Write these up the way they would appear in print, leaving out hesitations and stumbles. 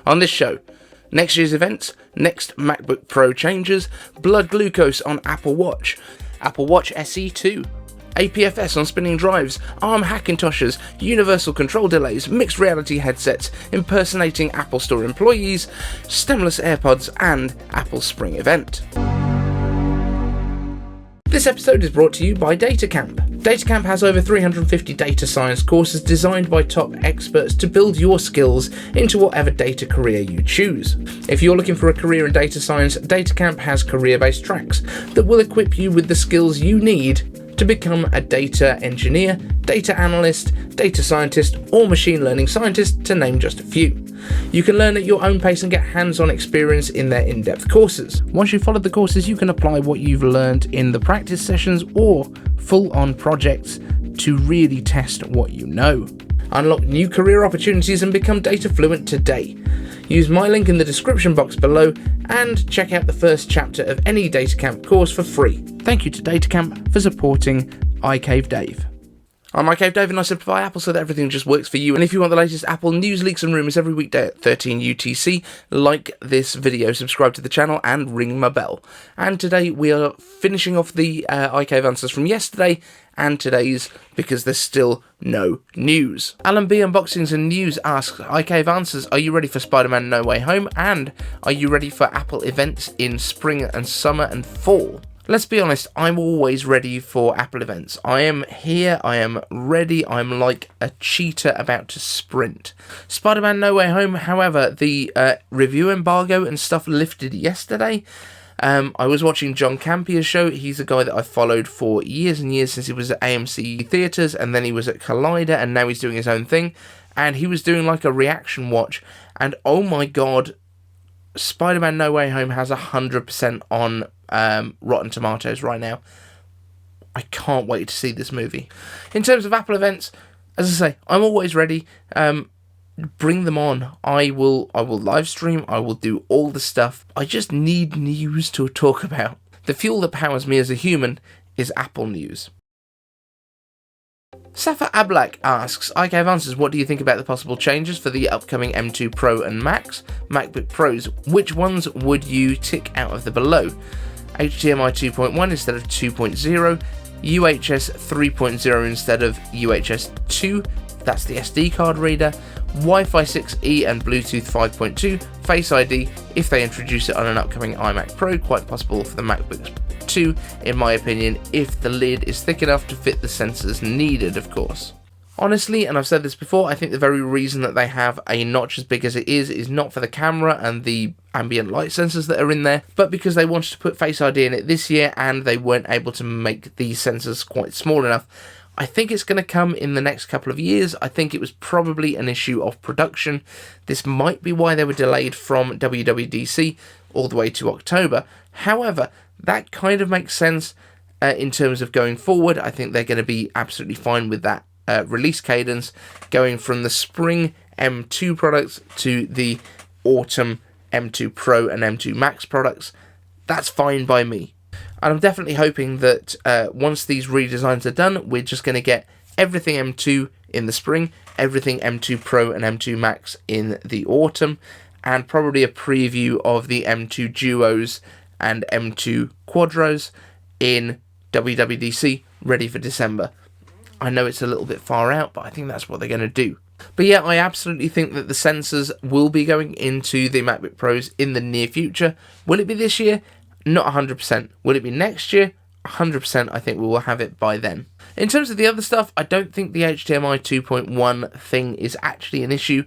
On this show, next year's events, next MacBook Pro changes, blood glucose on Apple Watch SE 2, APFS on spinning drives, ARM Hackintoshes, universal control delays, mixed reality headsets, impersonating Apple Store employees, Stemless AirPods, and Apple Spring event. This episode is brought to you by DataCamp. DataCamp has over 350 data science courses designed by top experts to build your skills into whatever data career you choose. If you're looking for a career in data science, DataCamp has career-based tracks that will equip you with the skills you need to become a data engineer, data analyst, data scientist, or machine learning scientist, to name just a few. You can learn at your own pace and get hands-on experience in their in-depth courses. Once you've followed the courses, you can apply what you've learned in the practice sessions or full-on projects to really test what you know. Unlock new career opportunities and become data fluent today. Use my link in the description box below and check out the first chapter of any DataCamp course for free. Thank you to DataCamp for supporting iCaveDave. I'm iCaveDave and I simplify Apple so that everything just works for you. And if you want the latest Apple news, leaks and rumours every weekday at 13 UTC, like this video, subscribe to the channel and ring my bell. And today we are finishing off the iCaveAnswers from yesterday and today's because there's still no news. Alan B Unboxings and News asks, iCaveAnswers, are you ready for Spider-Man No Way Home? And are you ready for Apple events in spring and summer and fall? Let's be honest, I'm always ready for Apple events. I am here, I am ready, I'm like a cheetah about to sprint. Spider-Man No Way Home, however, the review embargo and stuff lifted yesterday. I was watching John Campia's show. He's a guy that I've followed for years and years, since he was at AMC Theatres, and then he was at Collider, and now he's doing his own thing. And he was doing like a reaction watch, and oh my god, Spider-Man No Way Home has 100% on Rotten Tomatoes right now. I can't wait to see this movie. In terms of Apple events, as I say, I'm always ready. Bring them on. I will live stream. I will do all the stuff. I just need news to talk about. The fuel that powers me as a human is Apple news. Safa Ablak asks, iCaveAnswers, what do you think about the possible changes for the upcoming M2 Pro and MacBook Pros? Which ones would you tick out of the below? HDMI 2.1 instead of 2.0, UHS 3.0 instead of UHS 2, that's the SD card reader, Wi-Fi 6E and Bluetooth 5.2, Face ID if they introduce it on an upcoming iMac Pro, quite possible for the MacBooks 2 in my opinion, if the lid is thick enough to fit the sensors needed, of course. Honestly, and I've said this before, I think the very reason that they have a notch as big as it is not for the camera and the ambient light sensors that are in there, but because they wanted to put Face ID in it this year and they weren't able to make these sensors quite small enough. I think it's going to come in the next couple of years. I think it was probably an issue of production. This might be why they were delayed from WWDC all the way to October. However, that kind of makes sense in terms of going forward. I think they're going to be absolutely fine with that release cadence, going from the spring M2 products to the autumn M2 Pro and M2 Max products. That's fine by me. And I'm definitely hoping that once these redesigns are done, we're just going to get everything M2 in the spring, everything M2 Pro and M2 Max in the autumn, and probably a preview of the M2 Duos and M2 Quadros in WWDC, ready for December. I know it's a little bit far out, but I think that's what they're going to do. But yeah, I absolutely think that the sensors will be going into the MacBook Pros in the near future. Will it be this year? Not 100%. Will it be next year? 100%. I think we will have it by then. In terms of the other stuff, I don't think the HDMI 2.1 thing is actually an issue.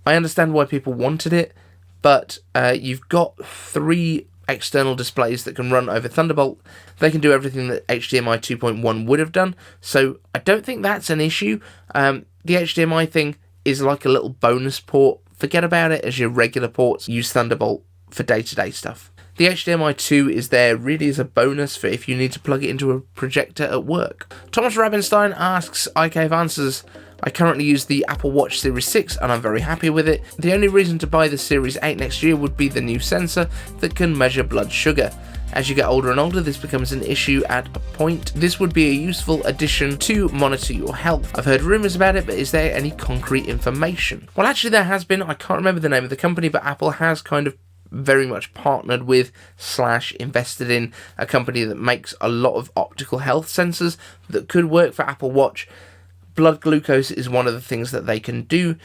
I understand why people wanted it, but you've got 3 external displays that can run over Thunderbolt. They can do everything that HDMI 2.1 would have done, so I don't think that's an issue. The HDMI thing is like a little bonus port. Forget about it as your regular ports. Use Thunderbolt for day-to-day stuff. The HDMI 2 is there really as a bonus for if you need to plug it into a projector at work. Thomas Rabenstein asks, iCaveAnswers, I currently use the Apple Watch Series 6 and I'm very happy with it. The only reason to buy the Series 8 next year would be the new sensor that can measure blood sugar. As you get older and older, this becomes an issue at a point. This would be a useful addition to monitor your health. I've heard rumours about it, but is there any concrete information? Well, actually there has been. I can't remember the name of the company, but Apple has kind of very much partnered with / invested in a company that makes a lot of optical health sensors that could work for Apple Watch. Blood glucose is one of the things that they can do.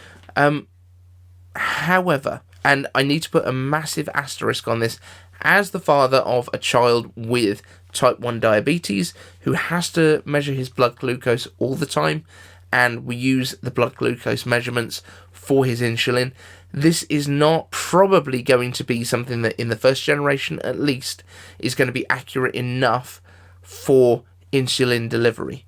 However, and I need to put a massive asterisk on this, as the father of a child with type 1 diabetes who has to measure his blood glucose all the time, and we use the blood glucose measurements for his insulin, this is not probably going to be something that in the first generation at least is going to be accurate enough for insulin delivery.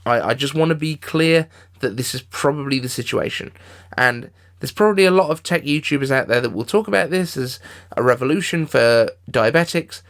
I just want to be clear that this is probably the situation, and there's probably a lot of tech YouTubers out there that will talk about this as a revolution for diabetics.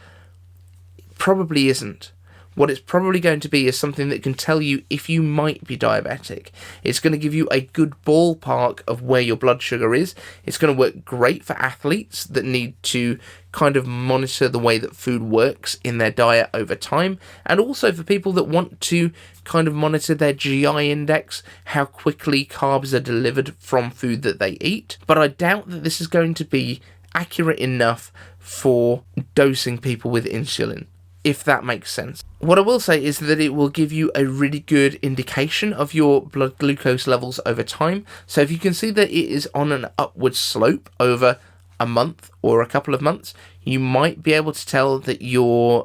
It probably isn't. What it's probably going to be is something that can tell you if you might be diabetic. It's going to give you a good ballpark of where your blood sugar is. It's going to work great for athletes that need to kind of monitor the way that food works in their diet over time, and also for people that want to kind of monitor their GI index, how quickly carbs are delivered from food that they eat. But I doubt that this is going to be accurate enough for dosing people with insulin, if that makes sense. What I will say is that it will give you a really good indication of your blood glucose levels over time. So if you can see that it is on an upward slope over a month or a couple of months, you might be able to tell that your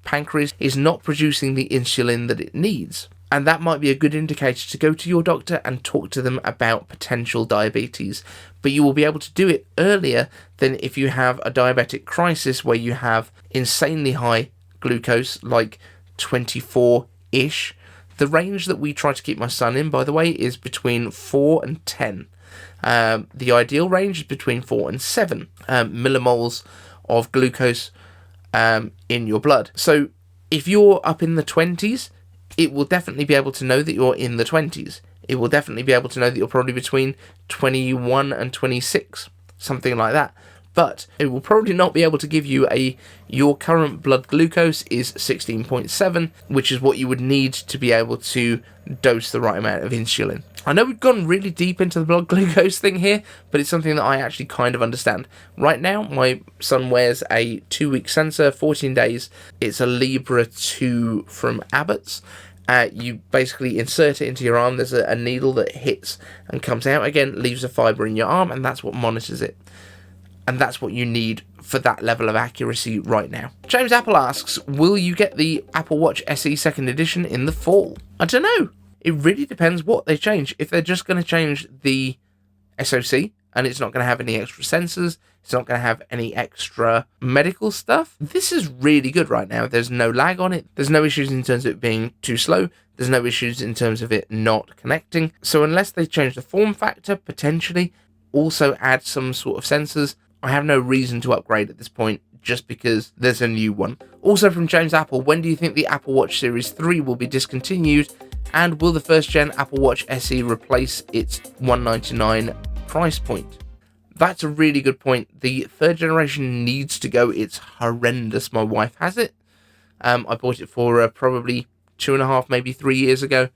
pancreas is not producing the insulin that it needs. And that might be a good indicator to go to your doctor and talk to them about potential diabetes. But you will be able to do it earlier than if you have a diabetic crisis where you have insanely high glucose, like 24-ish. The range that we try to keep my son in, by the way, is between 4 and 10. The ideal range is between 4 and 7 millimoles of glucose in your blood. So if you're up in the 20s, it will definitely be able to know that you're in the 20s. It will definitely be able to know that you're probably between 21 and 26, something like that. But it will probably not be able to give you your current blood glucose is 16.7, which is what you would need to be able to dose the right amount of insulin. I know we've gone really deep into the blood glucose thing here, but it's something that I actually kind of understand. Right now, my son wears a 2-week sensor, 14 days. It's a Libra 2 from Abbott's. You basically insert it into your arm. There's a needle that hits and comes out again, leaves a fibre in your arm, and that's what monitors it. And that's what you need for that level of accuracy right now. James Apple asks, will you get the Apple Watch SE 2nd edition in the fall? I don't know. It really depends what they change. If they're just going to change the SoC and it's not going to have any extra sensors, it's not going to have any extra medical stuff, this is really good right now. There's no lag on it. There's no issues in terms of it being too slow. There's no issues in terms of it not connecting. So unless they change the form factor, potentially also add some sort of sensors, I have no reason to upgrade at this point just because there's a new one. Also from James Apple, when do you think the Apple Watch Series 3 will be discontinued? And will the first gen Apple Watch SE replace its $199 price point? That's a really good point. The third generation needs to go. It's horrendous. My wife has it. I bought it for probably 2.5, maybe 3 years ago.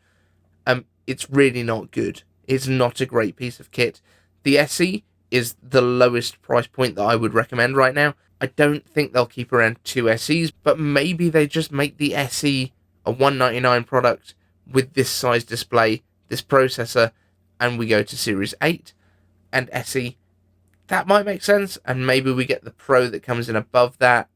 It's really not good. It's not a great piece of kit. The SE is the lowest price point that I would recommend right now. I don't think they'll keep around 2 SEs, but maybe they just make the SE a $199 product with this size display, this processor, and we go to Series 8 and SE. That might make sense, and maybe we get the Pro that comes in above that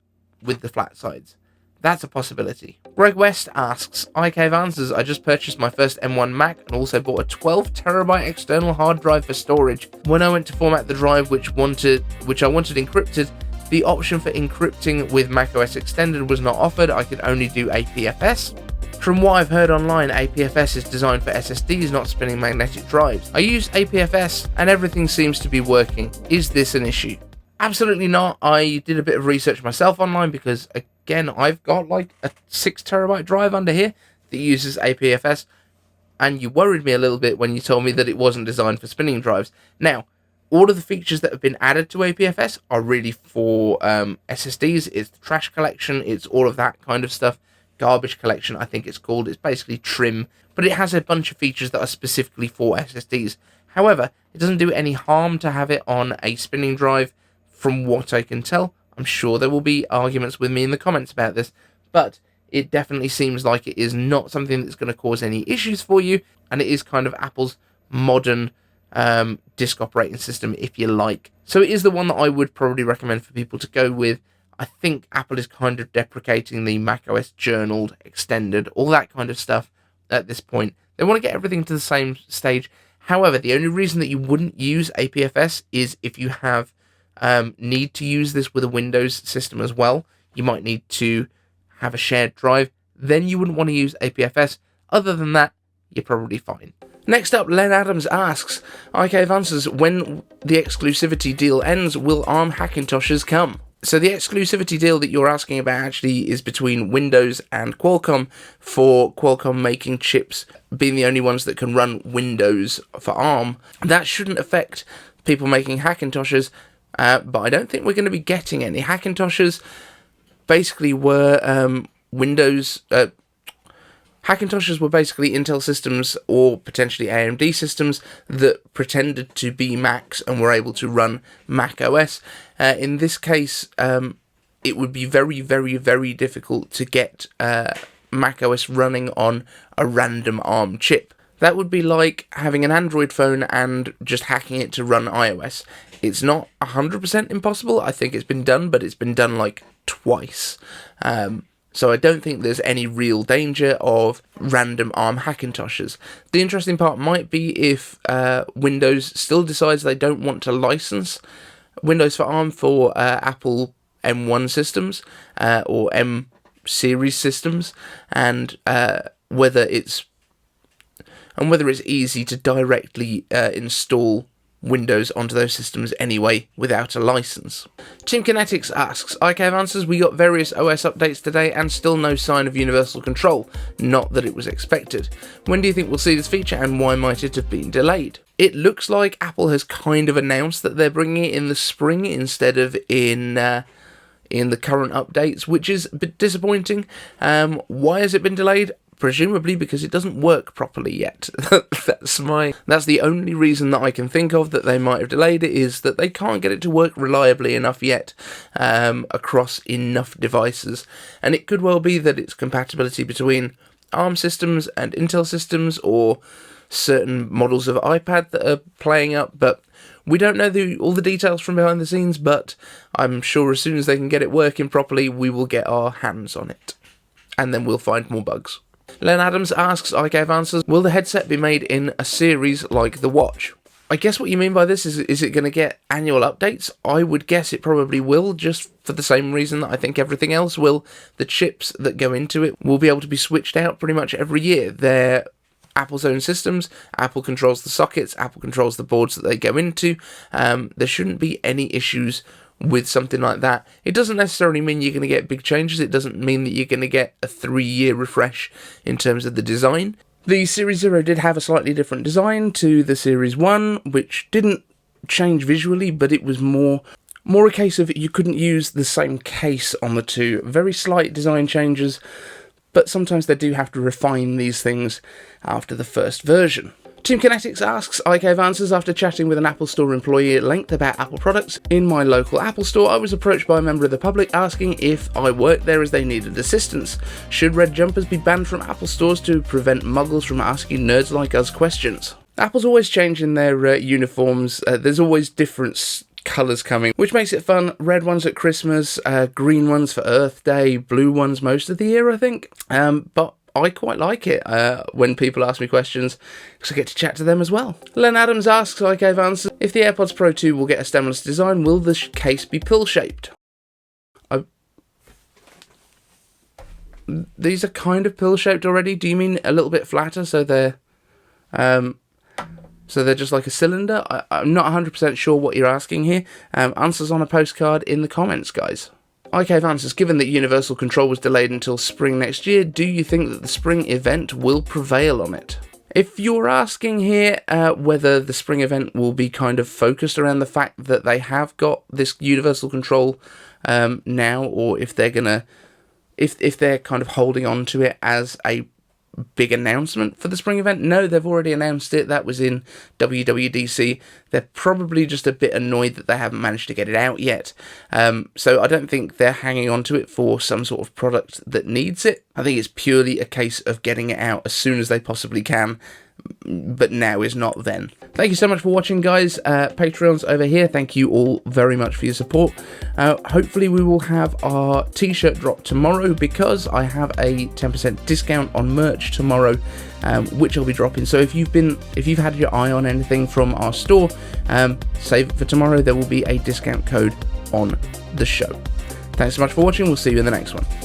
with the flat sides. That's a possibility. Greg West asks, iCaveAnswers, I just purchased my first M1 Mac and also bought a 12TB external hard drive for storage. When I went to format the drive which I wanted encrypted, the option for encrypting with macOS Extended was not offered. I could only do APFS. From what I've heard online, APFS is designed for SSDs, not spinning magnetic drives. I used APFS and everything seems to be working. Is this an issue? Absolutely not. I did a bit of research myself online because, again, I've got like a 6TB drive under here that uses APFS, and you worried me a little bit when you told me that it wasn't designed for spinning drives. Now, all of the features that have been added to APFS are really for SSDs. It's the trash collection, it's all of that kind of stuff. Garbage collection, I think it's called. It's basically trim, but it has a bunch of features that are specifically for SSDs. However, it doesn't do any harm to have it on a spinning drive, from what I can tell. I'm sure there will be arguments with me in the comments about this, but it definitely seems like it is not something that's going to cause any issues for you, and it is kind of Apple's modern disk operating system, if you like. So it is the one that I would probably recommend for people to go with. I think Apple is kind of deprecating the macOS journaled, extended, all that kind of stuff at this point. They want to get everything to the same stage. However, the only reason that you wouldn't use APFS is if you have need to use this with a Windows system as well. You might need to have a shared drive. Then you wouldn't want to use APFS. Other than that, you're probably fine. Next up, Len Adams asks, iCaveAnswers, when the exclusivity deal ends, will ARM Hackintoshes come? So the exclusivity deal that you're asking about actually is between Windows and Qualcomm, for Qualcomm making chips being the only ones that can run Windows for ARM. That shouldn't affect people making Hackintoshes, but I don't think we're going to be getting any. Hackintoshes basically were Hackintoshes were basically Intel systems or potentially AMD systems that pretended to be Macs and were able to run Mac OS. In this case, it would be very, very, very difficult to get Mac OS running on a random ARM chip. That would be like having an Android phone and just hacking it to run iOS. It's not 100% impossible. I think it's been done, but it's been done like twice. So I don't think there's any real danger of random ARM Hackintoshes. The interesting part might be if Windows still decides they don't want to license Windows for ARM for Apple M1 systems or M series systems, and whether it's easy to directly install Windows onto those systems anyway without a license. Team Kinetics asks, iCaveAnswers, we got various OS updates today and still no sign of universal control. Not that it was expected. When do you think we'll see this feature and why might it have been delayed? It looks like Apple has kind of announced that they're bringing it in the spring instead of in the current updates, which is a bit disappointing. Why has it been delayed? Presumably because it doesn't work properly yet. That's the only reason that I can think of that they might have delayed it, is that they can't get it to work reliably enough yet across enough devices. And it could well be that it's compatibility between ARM systems and Intel systems, or certain models of iPad that are playing up, but we don't know all the details from behind the scenes, but I'm sure as soon as they can get it working properly, we will get our hands on it. And then we'll find more bugs. Len Adams asks, iCaveAnswers, will the headset be made in a series like the watch? I guess what you mean by this is it going to get annual updates? I would guess it probably will, just for the same reason that I think everything else will. The chips that go into it will be able to be switched out pretty much every year. They're Apple's own systems. Apple controls the sockets. Apple controls the boards that they go into. There shouldn't be any issues with something like that. It doesn't necessarily mean you're going to get big changes. It doesn't mean that you're going to get a 3-year refresh in terms of the design. The Series 0 did have a slightly different design to the Series 1, which didn't change visually, but it was more a case of you couldn't use the same case on the two. Very slight design changes, but sometimes they do have to refine these things after the first version. Team Kinetics asks, iCaveAnswers, after chatting with an Apple Store employee at length about Apple products in my local Apple Store, I was approached by a member of the public asking if I worked there as they needed assistance. Should red jumpers be banned from Apple stores to prevent muggles from asking nerds like us questions? Apple's always changing their uniforms. There's always different colours coming, which makes it fun. Red ones at Christmas, green ones for Earth Day, blue ones most of the year, I think. But I quite like it when people ask me questions, because I get to chat to them as well. Len Adams asks, iCaveAnswers, if the AirPods Pro 2 will get a stemless design, will the case be pill-shaped? These are kind of pill-shaped already. Do you mean a little bit flatter, so they're just like a cylinder? I'm not 100% sure what you're asking here. Answers on a postcard in the comments, guys. iCaveAnswers, given that Universal Control was delayed until spring next year, do you think that the spring event will prevail on it? If you're asking here whether the spring event will be kind of focused around the fact that they have got this universal control now, or if they're gonna, if they're kind of holding on to it as a big announcement for the spring event, no, they've already announced it. That was in WWDC. They're probably just a bit annoyed that they haven't managed to get it out yet. So I don't think they're hanging on to it for some sort of product that needs it. I think it's purely a case of getting it out as soon as they possibly can, but now is not then. Thank you so much for watching, guys. Patreons over here, thank you all very much for your support. Hopefully we will have our t-shirt drop tomorrow, because I have a 10% discount on merch tomorrow, which I'll be dropping. So if you've had your eye on anything from our store, save it for tomorrow. There will be a discount code on the show. Thanks so much for watching. We'll see you in the next one.